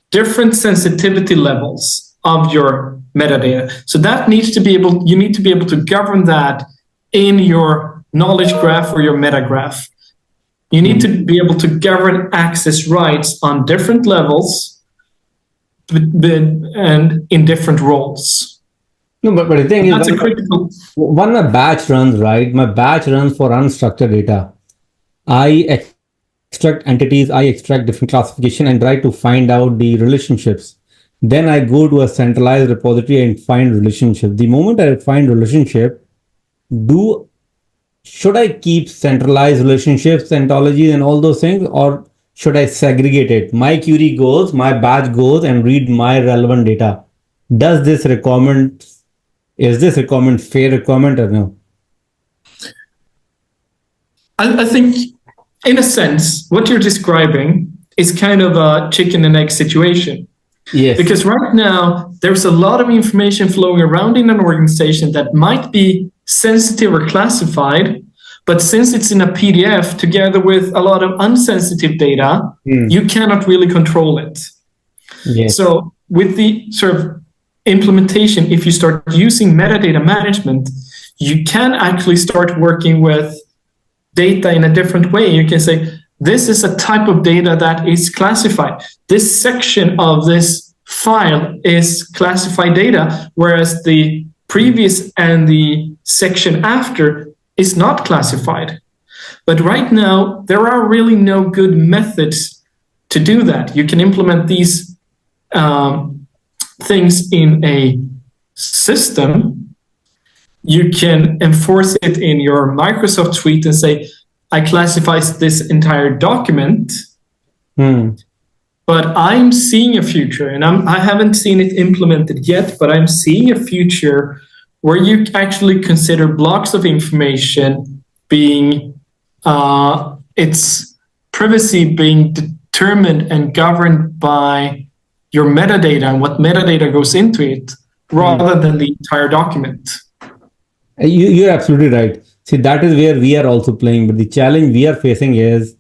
different sensitivity levels of your metadata. So that needs to be able, you need to be able to govern that in your knowledge graph or your meta graph. You need to be able to govern access rights on different levels and in different roles. No, but the thing That's is, a critical. when my batch runs, right? My batch runs for unstructured data. I extract entities, I extract different classification and try to find out the relationships. Then I go to a centralized repository and find relationship. The moment I find relationship, do should I keep centralized relationships, ontologies, and all those things, or should I segregate it? My query goes, my batch goes and read my relevant data. Does this requirement, is this requirement fair requirement or no? I think, in a sense, what you're describing is kind of a chicken and egg situation. Yes. Because right now, there's a lot of information flowing around in an organization that might be sensitive or classified, but since it's in a PDF together with a lot of unsensitive data, you cannot really control it. Yes. So with the sort of implementation, if you start using metadata management, you can actually start working with data in a different way. You can say, this is a type of data that is classified. This section of this file is classified data, whereas the previous and the section after is not classified. But right now, there are really no good methods to do that. You can implement these things in a system. You can enforce it in your Microsoft suite and say, I classify this entire document, but I'm seeing a future, and I haven't seen it implemented yet, but I'm seeing a future where you actually consider blocks of information being, its privacy being determined and governed by your metadata and what metadata goes into it, rather than the entire document. You're absolutely right. See, that is where we are also playing. But the challenge we are facing is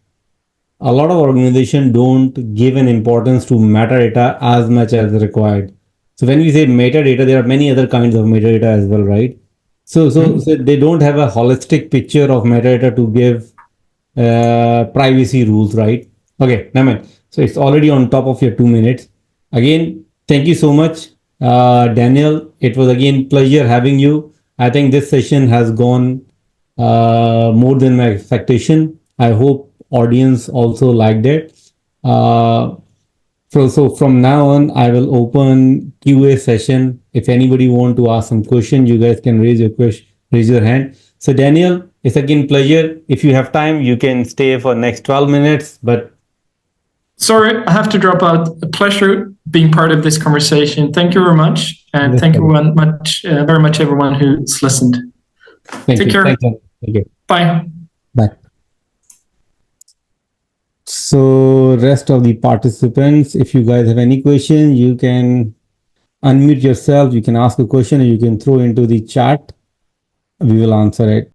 a lot of organizations don't give an importance to metadata as much as required. So when we say metadata, there are many other kinds of metadata as well, right? So they don't have a holistic picture of metadata to give privacy rules, right? Okay, Naman. So it's already on top of your 2 minutes. Again, thank you so much, Daniel. It was again pleasure having you. I think this session has gone more than my expectation. I hope audience also liked it. So from now on, I will open QA session. If anybody want to ask some question, you guys can raise your hand. So Daniel, it's again pleasure. If you have time, you can stay for next 12 minutes. But sorry, I have to drop out. A pleasure being part of this conversation. Thank you very much, and thank you very much everyone who's listened. Take care. Thank you. Bye. Bye. So rest of the participants, if you guys have any question, you can unmute yourself. You can ask a question, or you can throw into the chat. We will answer it.